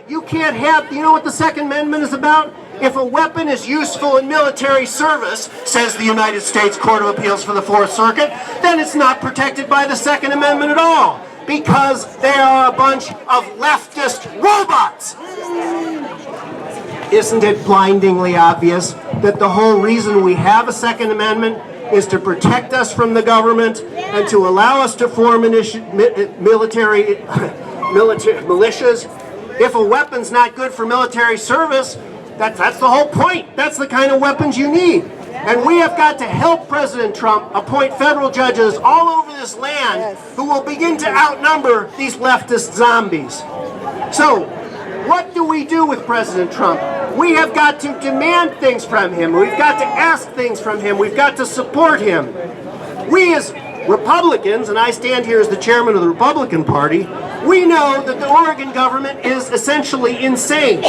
You can't have, you know what the Second Amendment is about? If a weapon is useful in military service, says the United States Court of Appeals for the Fourth Circuit, then it's not protected by the Second Amendment at all, because they are a bunch of leftist robots. Isn't it blindingly obvious that the whole reason we have a Second Amendment is to protect us from the government and to allow us to form military militias? If a weapon's not good for military service, that's the whole point. That's the kind of weapons you need. And we have got to help President Trump appoint federal judges all over this land who will begin to outnumber these leftist zombies. So, what do we do with President Trump? We have got to demand things from him. We've got to ask things from him. We've got to support him. We as Republicans, and I stand here as the chairman of the Republican Party, we know that the Oregon government is essentially insane.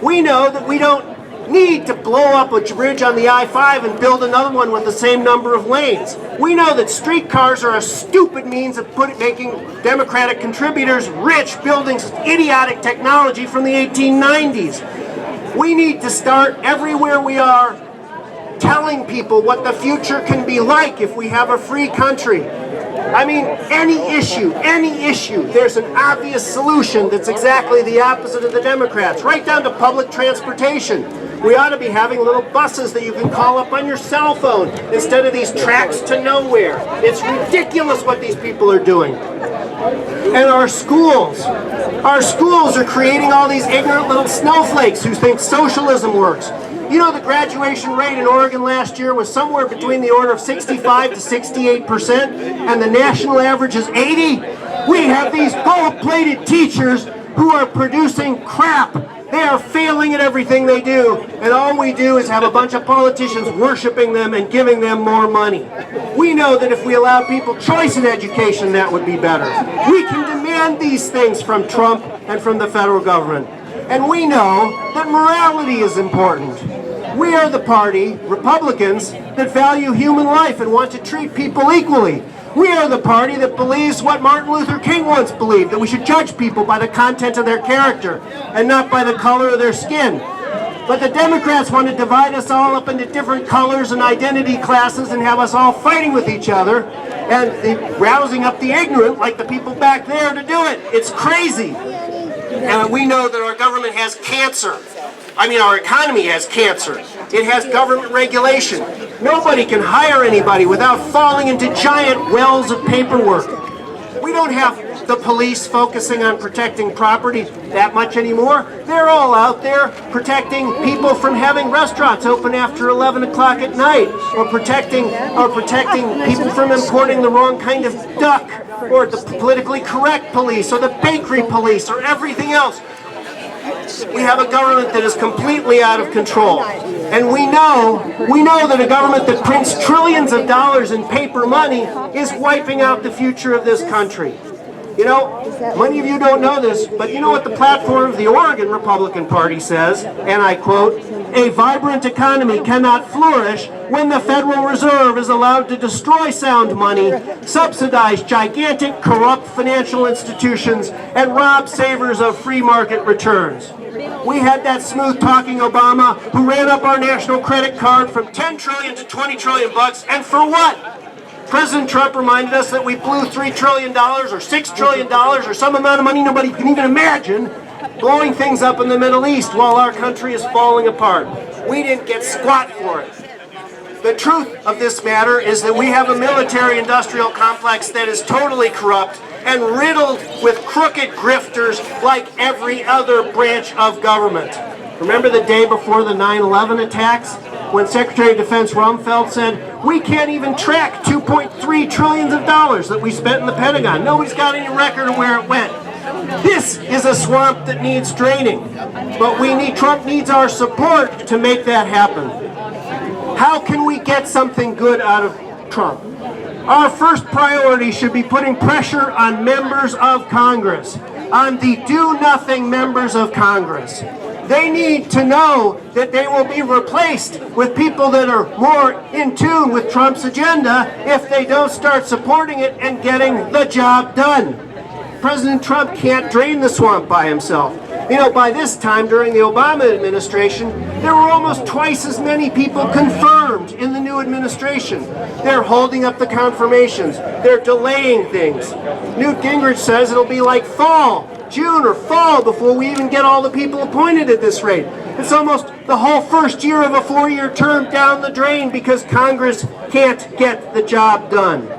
We know that we don't need to blow up a bridge on the I-5 and build another one with the same number of lanes. We know that streetcars are a stupid means of making Democratic contributors rich, building idiotic technology from the 1890s. We need to start everywhere we are telling people what the future can be like if we have a free country. I mean, any issue, there's an obvious solution that's exactly the opposite of the Democrats, right down to public transportation. We ought to be having little buses that you can call up on your cell phone instead of these tracks to nowhere. It's ridiculous what these people are doing. And our schools are creating all these ignorant little snowflakes who think socialism works. You know, the graduation rate in Oregon last year was somewhere between the order of 65 to 68%, and the national average is 80. We have these gold-plated teachers who are producing crap. They are failing at everything they do, and all we do is have a bunch of politicians worshiping them and giving them more money. We know that if we allow people choice in education, that would be better. We can demand these things from Trump and from the federal government. And we know that morality is important. We are the party, Republicans, that value human life and want to treat people equally. We are the party that believes what Martin Luther King once believed, that we should judge people by the content of their character and not by the color of their skin. But the Democrats want to divide us all up into different colors and identity classes and have us all fighting with each other and rousing up the ignorant like the people back there to do it. It's crazy. And we know that our government has cancer. I mean, our economy has cancer. It has government regulation. Nobody can hire anybody without falling into giant wells of paperwork. We don't have the police focusing on protecting property that much anymore. They're all out there protecting people from having restaurants open after 11 o'clock at night, or protecting people from importing the wrong kind of duck, or the politically correct police, or the bakery police, or everything else. We have a government that is completely out of control. And we know that a government that prints trillions of dollars in paper money is wiping out the future of this country. You know, many of you don't know this, but you know what the platform of the Oregon Republican Party says, and I quote, "A vibrant economy cannot flourish when the Federal Reserve is allowed to destroy sound money, subsidize gigantic corrupt financial institutions, and rob savers of free market returns." We had that smooth-talking Obama who ran up our national credit card from $10 trillion to $20 trillion bucks, and for what? President Trump reminded us that we blew $3 trillion or $6 trillion or some amount of money nobody can even imagine blowing things up in the Middle East while our country is falling apart. We didn't get squat for it. The truth of this matter is that we have a military-industrial complex that is totally corrupt and riddled with crooked grifters like every other branch of government. Remember the day before the 9/11 attacks, when Secretary of Defense Rumsfeld said, "We can't even track $2.3 trillion that we spent in the Pentagon. Nobody's got any record of where it went." This is a swamp that needs draining, but Trump needs our support to make that happen. How can we get something good out of Trump? Our first priority should be putting pressure on members of Congress, on the do-nothing members of Congress. They need to know that they will be replaced with people that are more in tune with Trump's agenda if they don't start supporting it and getting the job done. President Trump can't drain the swamp by himself. You know, by this time during the Obama administration, there were almost twice as many people confirmed in the new administration. They're holding up the confirmations. They're delaying things. Newt Gingrich says it'll be like fall, June or fall, before we even get all the people appointed at this rate. It's almost the whole first year of a 4-year term down the drain because Congress can't get the job done.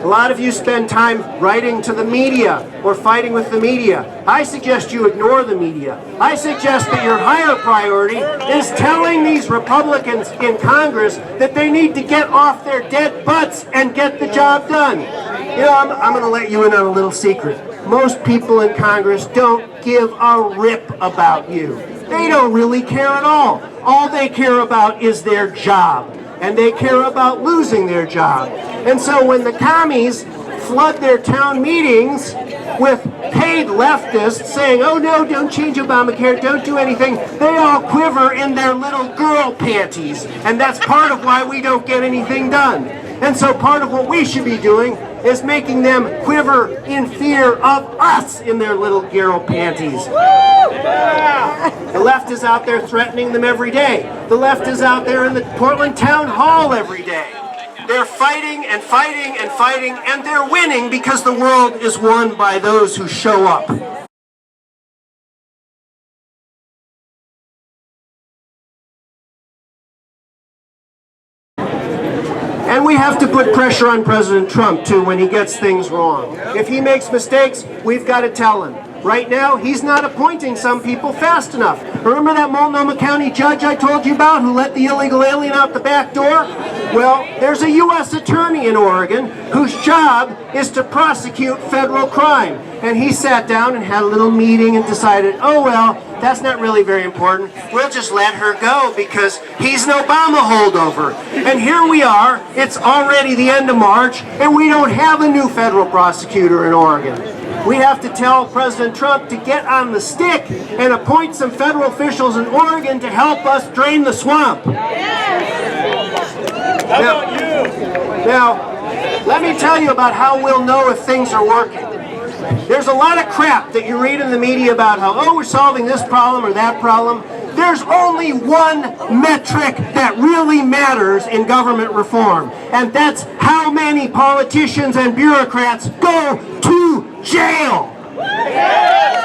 A lot of you spend time writing to the media or fighting with the media. I suggest you ignore the media. I suggest that your higher priority is telling these Republicans in Congress that they need to get off their dead butts and get the job done. You know, I'm going to let you in on a little secret. Most people in Congress don't give a rip about you. They don't really care at all. All they care about is their job. And they care about losing their job. And so when the commies flood their town meetings with paid leftists saying, oh no, don't change Obamacare, don't do anything, they all quiver in their little girl panties. And that's part of why we don't get anything done. And so part of what we should be doing is making them quiver in fear of us in their little girl panties. The left is out there threatening them every day. The left is out there in the Portland Town Hall every day. They're fighting and fighting and fighting, and they're winning because the world is won by those who show up. And we have to put pressure on President Trump, too, when he gets things wrong. If he makes mistakes, we've got to tell him. Right now, he's not appointing some people fast enough. Remember that Multnomah County judge I told you about who let the illegal alien out the back door? Well, there's a U.S. attorney in Oregon whose job is to prosecute federal crime. And he sat down and had a little meeting and decided, oh, well, that's not really very important. We'll just let her go because he's an Obama holdover. And here we are. It's already the end of March, and we don't have a new federal prosecutor in Oregon. We have to tell President Trump to get on the stick and appoint some federal officials in Oregon to help us drain the swamp. Now, let me tell you about how we'll know if things are working. There's a lot of crap that you read in the media about how, oh, we're solving this problem or that problem. There's only one metric that really matters in government reform, and that's how many politicians and bureaucrats go to jail.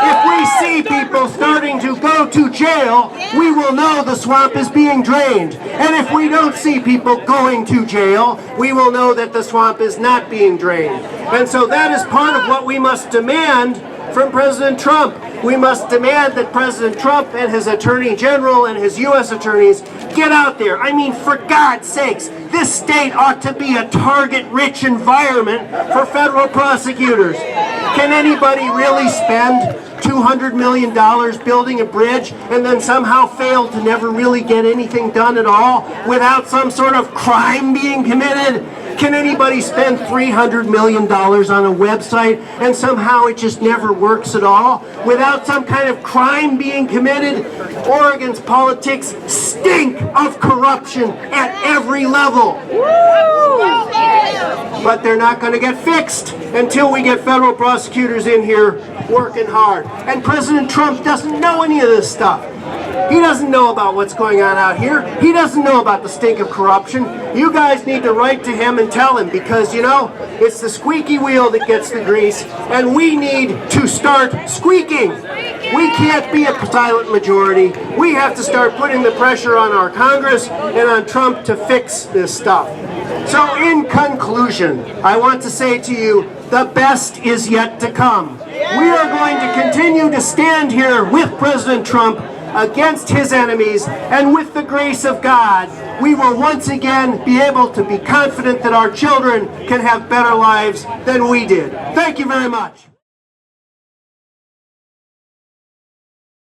If we see people starting to go to jail, we will know the swamp is being drained. And if we don't see people going to jail, we will know that the swamp is not being drained. And so that is part of what we must demand from President Trump. We must demand that President Trump and his Attorney General and his U.S. attorneys get out there. I mean, for God's sakes, this state ought to be a target-rich environment for federal prosecutors. Can anybody really spend $200 million building a bridge and then somehow fail to never really get anything done at all without some sort of crime being committed? Can anybody spend $300 million on a website and somehow it just never works at all without some kind of crime being committed? Oregon's politics stink of corruption at every level. But they're not going to get fixed until we get federal prosecutors in here working hard. And President Trump doesn't know any of this stuff. He doesn't know about what's going on out here. He doesn't know about the stink of corruption. You guys need to write to him and tell him because, you know, it's the squeaky wheel that gets the grease, and we need to start squeaking. We can't be a silent majority. We have to start putting the pressure on our Congress and on Trump to fix this stuff. So in conclusion, I want to say to you, the best is yet to come. We are going to continue to stand here with President Trump against his enemies, and with the grace of God, we will once again be able to be confident that our children can have better lives than we did. Thank you very much.